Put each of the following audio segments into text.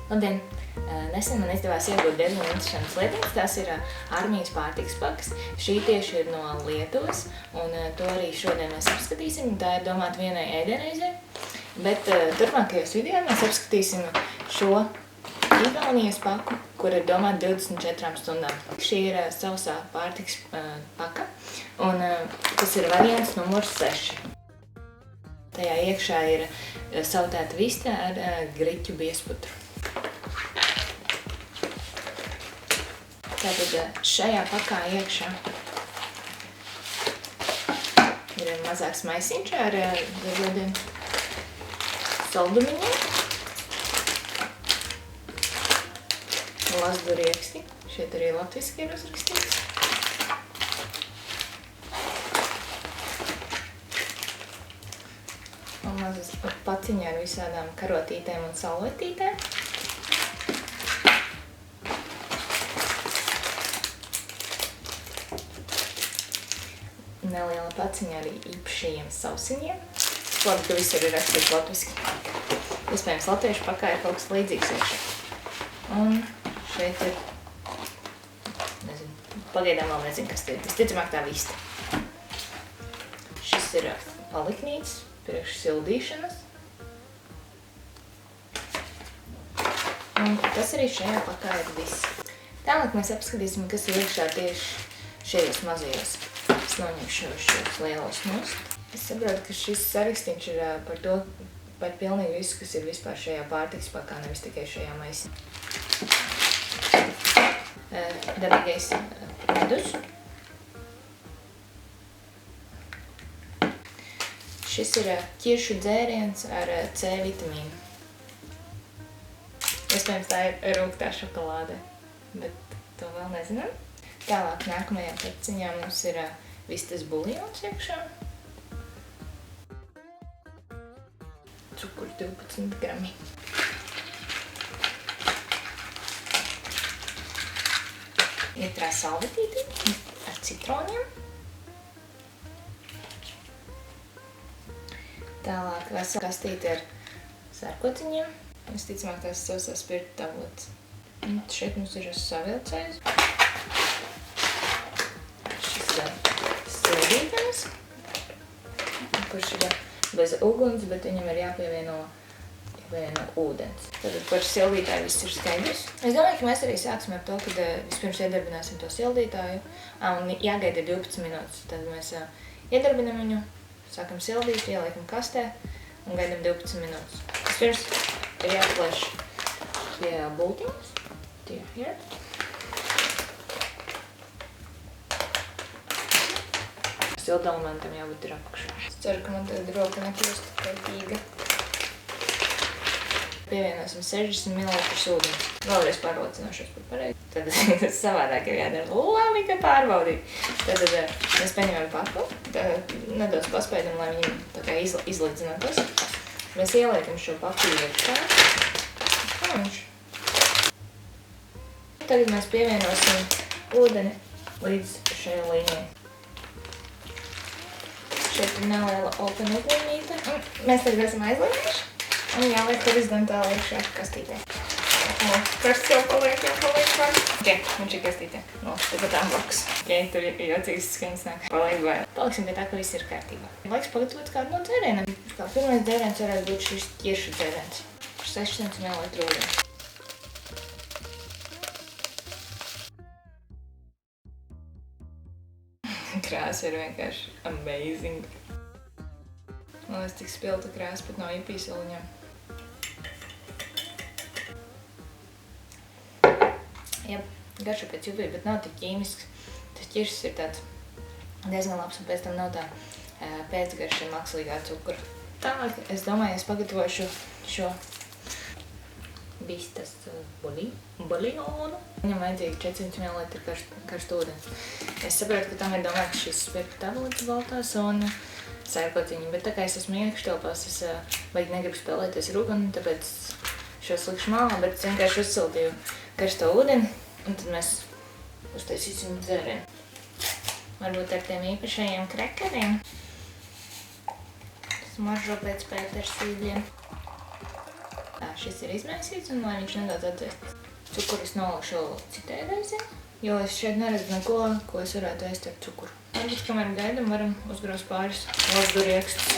Labdien! Nesen man izdevās iegūt diezgan interesantas lietiņas. Tās ir armijas pārtikas pakas. Šī tieši ir no Lietuvas, un to arī šodien mēs apskatīsim. Tā ir domāta vienai ēdienreizei, bet turpmākajos video mēs apskatīsim šo Igaunijas paku, kur ir domāta 24 stundām. Šī ir sausā pārtikas paka, un tas ir variants numurs 6. Tajā iekšā ir sautēta viste ar griķu biezputru. Tātad šajā pakā iekšā ir mazāks maisiņš ar dažādiem saldumiņiem. Lazdu rieksti. Šeit arī latviski ir uzrakstīts. Un mazas paciņa ar visādām karotītēm un salvetītēm. Neliela paciņa arī īpašajiem sausiņiem. Labi, ka viss ir rakstīts latviski. Iespējams, latviešu pakā ir kaut kas līdzīgs iekšā. Un šeit ir, pagaidām vēl nezinu, kas te ir. Visticamāk tā viste. Šis ir paliknīts priekš sildīšanas. Un tas arī šajā pakā ir viss. Tālāk mēs apskatīsim, kas ir iekšā tieši šajos mazajos. Es noņemšu šos lielos nost. Es saprotu, ka šis sarakstīns ir par to, par pilnīgi visu, kas ir vispār šajā pārtikas pakā, nevis tikai šajā maisī. Dabīgais medus. Šis ir ķiršu dzēriens ar C vitamīnu. Iespējams, tā ir rūgtā šokolāde, bet to vēl nezinām. Tālāk nākamajā paciņā mums ir vistas buljons iekšā. Cukurs 12 grami. Litrā salvetīti ar citroniem. Tālāk vesela kastīte ar sērkociņiem. Visticamāk tās sausā spirta tabletes. Un šeit mums ir savilcējs. Sildītājs, kurš ir bez uguns, bet viņam ir jāpievieno ūdens. Tātad par sildītāju viss ir skaidrs. Es domāju, ka mēs arī sāksim ar to, kad vispirms iedarbināsim to sildītāju. Un jāgaida 12 minūtes. Tad mēs iedarbinam viņu, sākam sildīt, ieliekam kastē un gaidam 12 minūtes. Vispirms ir jāplēš pie bultiņas. Tie ir. Silda elementam jābūt ir apakšā. Es ceru, ka man tagad roka nekļūst kaitīga. Pievienosim 60 ml ūdeni. Vēlreiz pārliecināšos par pareizi. Tad tas savādāk ir jādara. Labi, ka pārbaudīt. Tad mēs paņemam paku. Nedaudz paspēdam, lai viņi tā kā izlīdzinātos. Mēs ieliekam šo paku iekšā. Tagad mēs pievienosim ūdeni līdz šai līnijai. Šeit ir neliela open uglīnīte. Mēs tagad esam aizlīnījuši. Un jāliek horizontāli iekšā kastītē. Karsts jau paliek var. Ok, viņš ir kastītē. Tāpat tām blakus. Ok, tur ir jocīgas skaņas nāk. Paliek vai. Paliksim pie tā, ka viss ir kārtībā. Laiks pagatavot kādu no dzērieniem. Kā pirmais dzēriens varētu būt šis ķiršu dzēriens. 600 ml ūdeni. Krāsa ir vienkārši amazing. Man liekas, tik spilta krāsa pat nav ipīseliņām. Jā, garšo pēc jupī, bet nav tik ķīmisks. Tas ķiršs ir tāds diezgan labs un pēc tam nav tā pēcgarša mākslīgā cukura. Tālāk, es domāju, es pagatavošu šo vistas buljonu. Viņam vajadzīgi 400 ml karstu ūdeni. Es saprotu, ka tam ir domāts šis spirta tabletes baltās un sērkociņi, bet tā kā es esmu iekštelpās, es baigi negribu spēlēties ar uguni, tāpēc šo slikšu malā, bet es vienkārši uzsildīju karsto ūdeni un tad mēs uztaisīsim dzērienu. Varbūt ar tiem īpašajiem krekeriem. Smaržo pēc pētersīļiem. šis ir izmaisīts un lai viņš nedaudz atdzēst. Cukuru es nolaišu citai reizē, jo es šeit neredzu neko, ko es varētu ēst ar cukuru. Varbūt, kamēr gaidam, varam uzgrauzt pāris lazdu riekstus.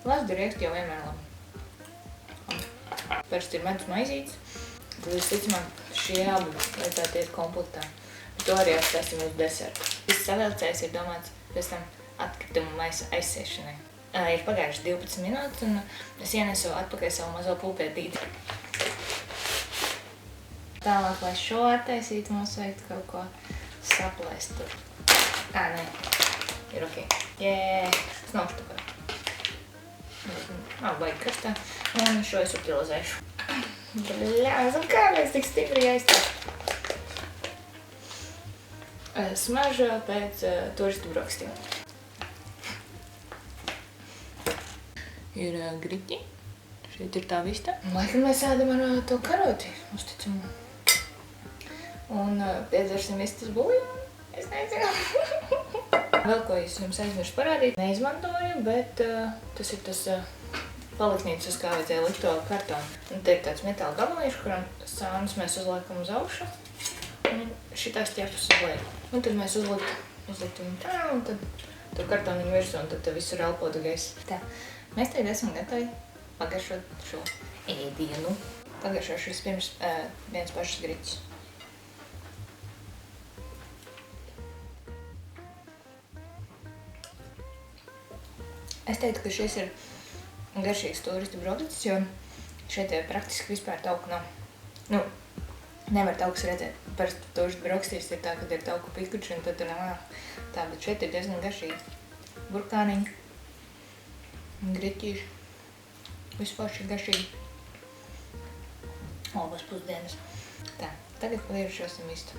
Lazdu rieksti jau vienmēr labi. Parasti ir medus maizītes, tad visticamāk šie abi vajadzētu iet komplektā. To arī atstāsim uz desertu. Viss savilcējs ir domāts pēc tam atkritumu maisa aizsiešanai. Ir pagājuši 12 minūtes un es ienesu atpakaļ savu mazo pulpētīti. Tālāk, lai šo attaisītu, mums vajag kaut ko saplēst tur. Nē, ir ok. Jē, tas nav štukā. Baigi karstā. Un šo es utilizēšu. Bļāz, un kā mēs tik stipri jāiztāk? Smaržo pēc turistu brokastiem. Ir griķi. Šeit ir tā vista. Laikam mēs ēdam ar to karoti, uzticamu. Un piedzersim vistas buljonu. Es nezinu. Vēl ko es jums aizmiršu parādīt, neizmantoju, bet tas ir tas paliknītis, uz kā vajadzēja likt to kartonu. Un te ir tāds metāla gabalīši, kuram sānus mēs uzliekam uz augšu, un šitās ķepas uz leju. Un tad mēs uzliktu viņu tā, un tad to kartoniņu virsū, un tad visur elpotu gaisu. Tā, mēs tagad esam gatavi pagaršot šo ēdienu. Pagaršošu vispirms viens pašas griķis. Es teiktu, ka šis ir garšīgs turistu brokastis, jo šeit praktiski vispār tauku nav. Nu, nevar taukus redzēt. Parasti turistu brokastīs ir tā, kad ir tauku pikuši, un tad tur nav tā, bet šeit ir diezgan garšīgi. Burkāniņi, griķīši, vispār šī garšīgi. Olbas pusdienas. Tā, tagad paviršosim vistu.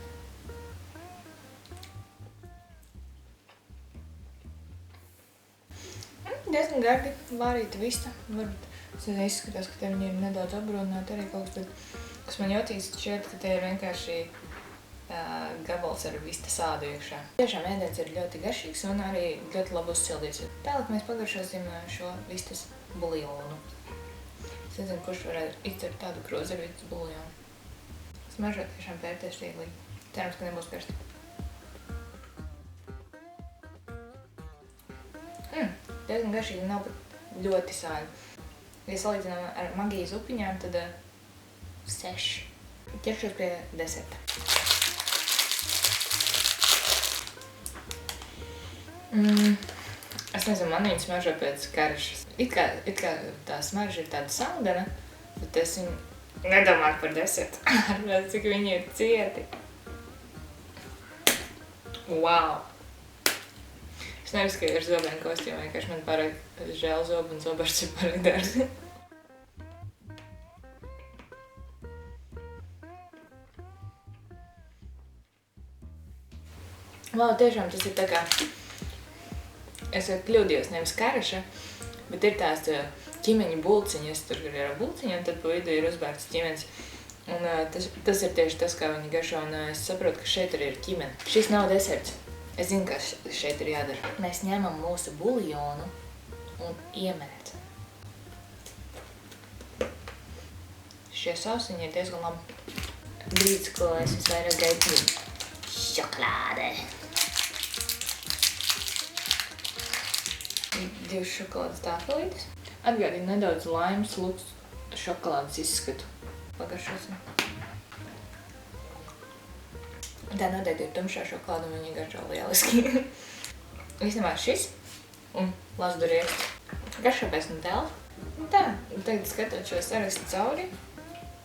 Diezgan gardi vārīta vista. Varbūt es izskatās, ka te viņi ir nedaudz apbrūdināti arī kaut kas, bet kas man jotīgs šķiet, ka te ir vienkārši gabals ar vista sādu iekšā. Tiešām ēdiens ir ļoti garšīgs un arī ļoti labi uzsildīts. Tālāk mēs pagaršosim šo vistas buljonu. Es nezinu, kurš varētu izcert tādu krozi ar vistas buljonu. Smaržo tiešām pērtiešķīglīgi. Cerams, ka nebūs karsti. Diezgan garšīgi, nav pat ļoti sāļi. Ja salīdzinām ar magijas upiņām, tad 6. Ķeršos pie deserta. Es nezinu, man viņa smaržo pēc karšas. It kā tā smarža ir tāda saldena, bet es viņu nedomāju par desertu. Ar cik viņi ir cieti. Wow! Es neriskēju ar zobēm kostiem, vienkārši man pārāk žēl zobu un zobarsts ir pārāk dārzi. Wow, tiešām tas ir tā kā, es kļūdījos nevis karaša, bet ir tās ķimeņu bulciņas, tur ir bulciņa un tad pa vidu ir uzbērts ķimenis. Un tas ir tieši tas, kā viņi garšo, un es saprotu, ka šeit arī ir ķimene. Šis nav deserts. Es zinu, kas šeit ir jādara. Mēs ņemam mūsu buljonu un iemērcam. Šie sausiņi ir diezgan labi. Brīdis, ko es visvairāk gaidu, šokolāde. 2 šokolādes tāfelītes. Atgādina nedaudz laimas luks šokolādes izskatu. Pagaršosim. Tā noteikti ir tumšā šokolāde un viņa garšo lieliski. Īstenībā šis un lazdu rieksti. Garšo pēc Nutella. Tā, tagad skatot šo sarakstu cauri,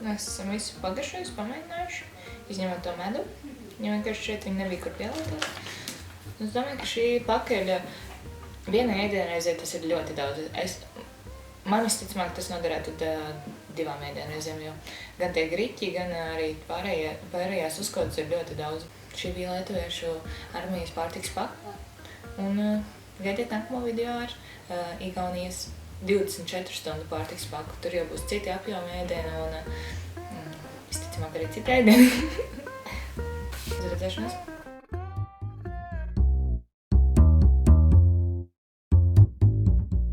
mēs esam visu pagaršojuši, pamēģinājuši, izņemot to medu, jo vienkārši šeit viņi nebija kur pielietot. Es domāju, ka šī pakaļ vienai ēdienreizē tas ir ļoti daudz. Man visticamāk tas noderētu 2 ēdienreizēm, jo gan tie griķi, gan arī pārējās uzkodas ir ļoti daudz. Šī bija lietuviešu armijas pārtikas paka. Un gaidiet nākamo video ar Igaunijas 24 stundu pārtikas paku. Tur jau būs citi apjomi ēdiena un visticamāk arī citi ēdieni. Uz redzēšanos!